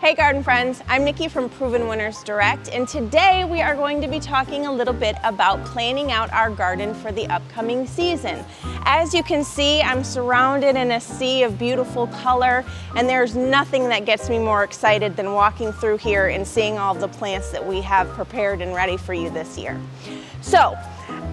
Hey garden friends, I'm Nikki from Proven Winners Direct, and today we are going to be talking a little bit about planning out our garden for the upcoming season. As you can see, I'm surrounded in a sea of beautiful color, and there's nothing that gets me more excited than walking through here and seeing all the plants that we have prepared and ready for you this year. So,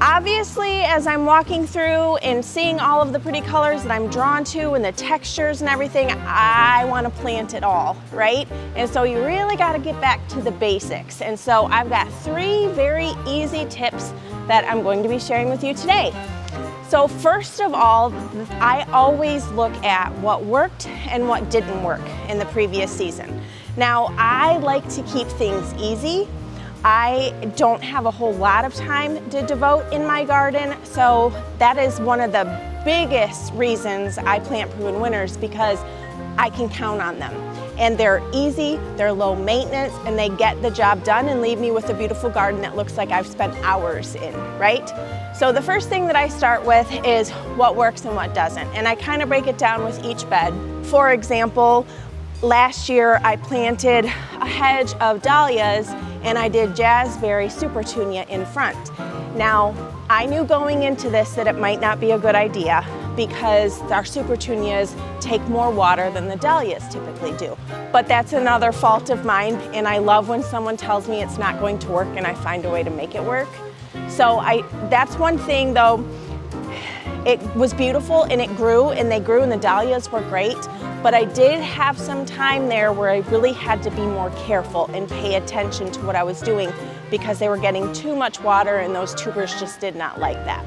obviously, as I'm walking through and seeing all of the pretty colors that I'm drawn to and the textures and everything, I want to plant it all, right? And so you really got to get back to the basics. And so I've got 3 very easy tips that I'm going to be sharing with you today. So first of all, I always look at what worked and what didn't work in the previous season. Now, I like to keep things easy. I don't have a whole lot of time to devote in my garden, so that is one of the biggest reasons I plant Proven Winners, because I can count on them. And they're easy, they're low maintenance, and they get the job done and leave me with a beautiful garden that looks like I've spent hours in, right? So the first thing that I start with is what works and what doesn't, and I kind of break it down with each bed. For example, last year I planted a hedge of dahlias and I did jazzberry supertunia in front. Now, I knew going into this that it might not be a good idea because our supertunias take more water than the dahlias typically do. But that's another fault of mine, and I love when someone tells me it's not going to work and I find a way to make it work. So that's one thing though. It was beautiful and it grew and they grew and the dahlias were great, but I did have some time there where I really had to be more careful and pay attention to what I was doing because they were getting too much water and those tubers just did not like that.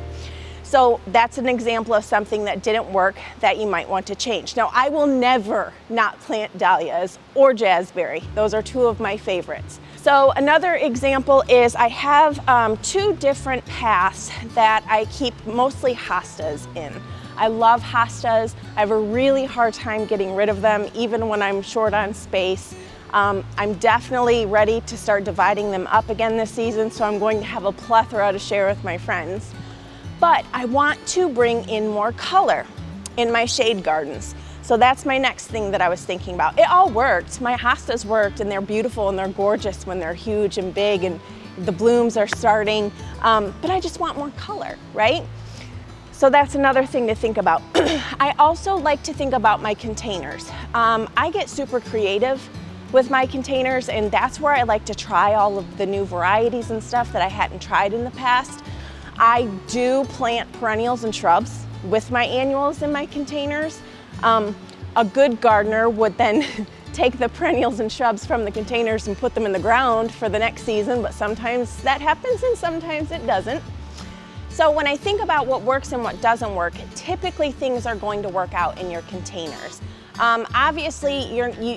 So that's an example of something that didn't work that you might want to change. Now, I will never not plant dahlias or jazzberry. Those are 2 of my favorites. So another example is I have 2 different paths that I keep mostly hostas in. I love hostas. I have a really hard time getting rid of them, even when I'm short on space. I'm definitely ready to start dividing them up again this season, so I'm going to have a plethora to share with my friends. But I want to bring in more color in my shade gardens. So that's my next thing that I was thinking about. It all worked. My hostas worked and they're beautiful and they're gorgeous when they're huge and big and the blooms are starting, but I just want more color, right? So that's another thing to think about. I also like to think about my containers. I get super creative with my containers, and that's where I like to try all of the new varieties and stuff that I hadn't tried in the past. I do plant perennials and shrubs with my annuals in my containers. A good gardener would then take the perennials and shrubs from the containers and put them in the ground for the next season, but sometimes that happens and sometimes it doesn't. So when I think about what works and what doesn't work, typically things are going to work out in your containers. Obviously,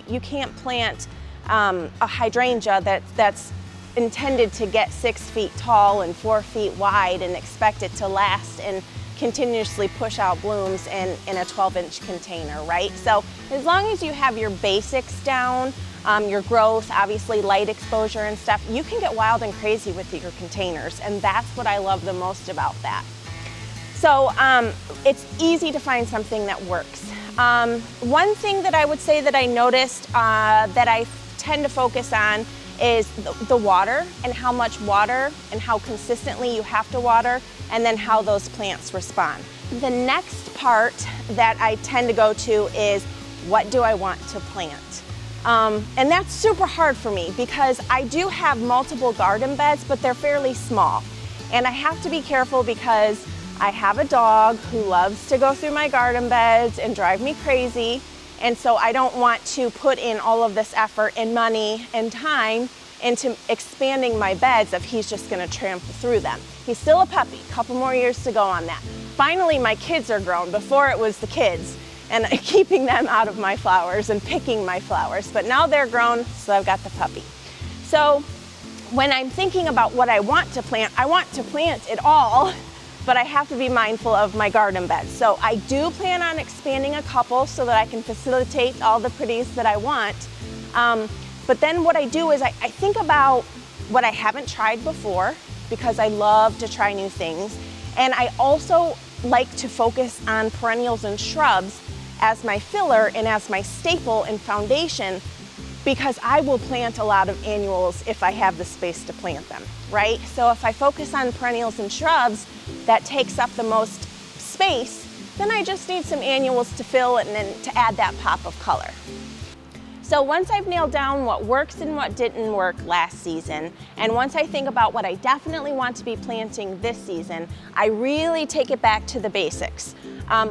you can't plant a hydrangea that's intended to get 6 feet tall and 4 feet wide and expect it to last and continuously push out blooms in a 12-inch container, right? So as long as you have your basics down, your growth, obviously light exposure and stuff, you can get wild and crazy with your containers, and that's what I love the most about that. So it's easy to find something that works. One thing that I would say that I noticed that I tend to focus on is the water and how much water and how consistently you have to water, and then how those plants respond. The next part that I tend to go to is, what do I want to plant? And that's super hard for me because I do have multiple garden beds, but they're fairly small. And I have to be careful because I have a dog who loves to go through my garden beds and drive me crazy. And so I don't want to put in all of this effort and money and time into expanding my beds if he's just gonna trample through them. He's still a puppy, a couple more years to go on that. Finally, my kids are grown. Before it was the kids and keeping them out of my flowers and picking my flowers, but now they're grown, so I've got the puppy. So when I'm thinking about what I want to plant it all, but I have to be mindful of my garden beds. So I do plan on expanding a couple so that I can facilitate all the pretties that I want. But then what I do is I think about what I haven't tried before, because I love to try new things. And I also like to focus on perennials and shrubs as my filler and as my staple and foundation because I will plant a lot of annuals if I have the space to plant them, right? So if I focus on perennials and shrubs, that takes up the most space, then I just need some annuals to fill and then to add that pop of color. So once I've nailed down what works and what didn't work last season, and once I think about what I definitely want to be planting this season, I really take it back to the basics.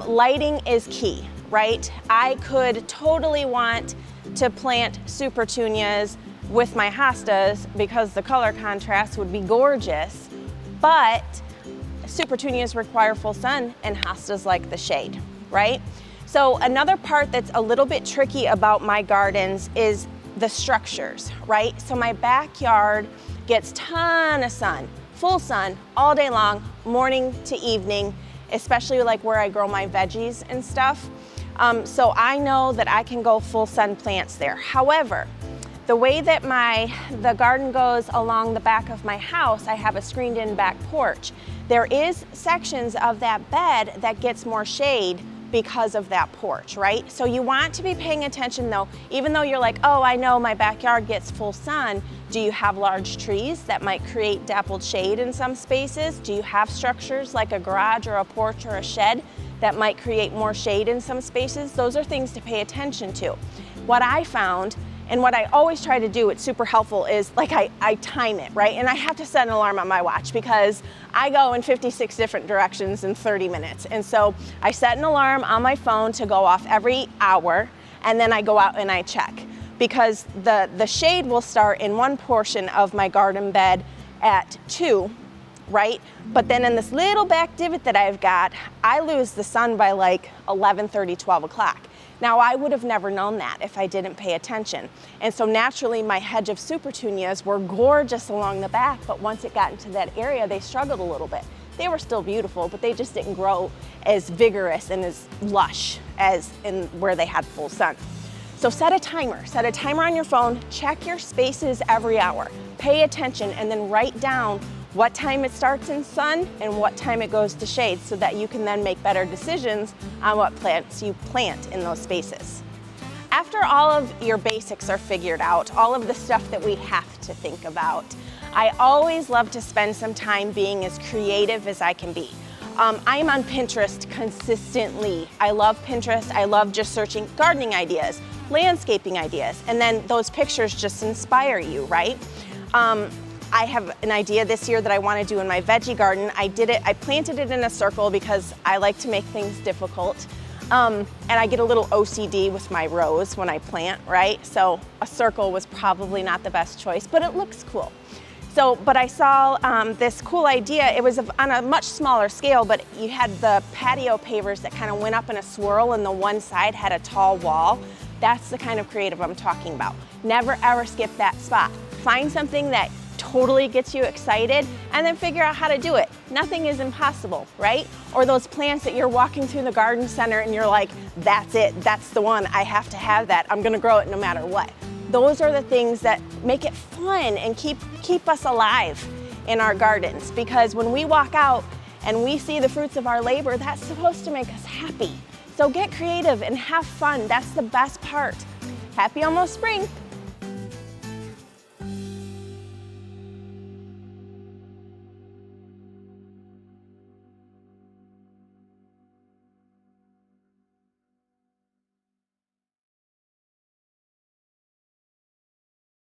Lighting is key, right? I could totally want to plant supertunias with my hostas because the color contrast would be gorgeous, but supertunias require full sun and hostas like the shade, right? So another part that's a little bit tricky about my gardens is the structures, right? So my backyard gets ton of sun, full sun all day long, morning to evening, especially like where I grow my veggies and stuff. So I know that I can go full sun plants there. However, the way that the garden goes along the back of my house, I have a screened in back porch. There is sections of that bed that gets more shade because of that porch, right? So you want to be paying attention though, even though you're like, oh, I know my backyard gets full sun. Do you have large trees that might create dappled shade in some spaces? Do you have structures like a garage or a porch or a shed that might create more shade in some spaces? Those are things to pay attention to. What I found, and what I always try to do, it's super helpful, is like I time it, right? And I have to set an alarm on my watch because I go in 56 different directions in 30 minutes. And so I set an alarm on my phone to go off every hour, and then I go out and I check. Because the shade will start in one portion of my garden bed at 2, right? But then in this little back divot that I've got, I lose the sun by like 11:30, 12 o'clock. Now, I would have never known that if I didn't pay attention. And so naturally, my hedge of supertunias were gorgeous along the back, but once it got into that area, they struggled a little bit. They were still beautiful, but they just didn't grow as vigorous and as lush as in where they had full sun. So set a timer on your phone, check your spaces every hour, pay attention, and then write down what time it starts in sun and what time it goes to shade so that you can then make better decisions on what plants you plant in those spaces. After all of your basics are figured out, all of the stuff that we have to think about, I always love to spend some time being as creative as I can be. I'm on Pinterest consistently. I love Pinterest. I love just searching gardening ideas, landscaping ideas, and then those pictures just inspire you, right? I have an idea this year that I want to do in my veggie garden. I planted it in a circle because I like to make things difficult. And I get a little OCD with my rows when I plant, right? So a circle was probably not the best choice, but it looks cool. But I saw this cool idea. It was on a much smaller scale, but you had the patio pavers that kind of went up in a swirl and the one side had a tall wall. That's the kind of creative I'm talking about. Never ever skip that spot. Find something that totally gets you excited and then figure out how to do it. Nothing is impossible, right? Or those plants that you're walking through the garden center and you're like, that's it, that's the one, I have to have that, I'm gonna grow it no matter what. Those are the things that make it fun and keep us alive in our gardens, because when we walk out and we see the fruits of our labor, that's supposed to make us happy. So get creative and have fun, that's the best part. Happy almost spring.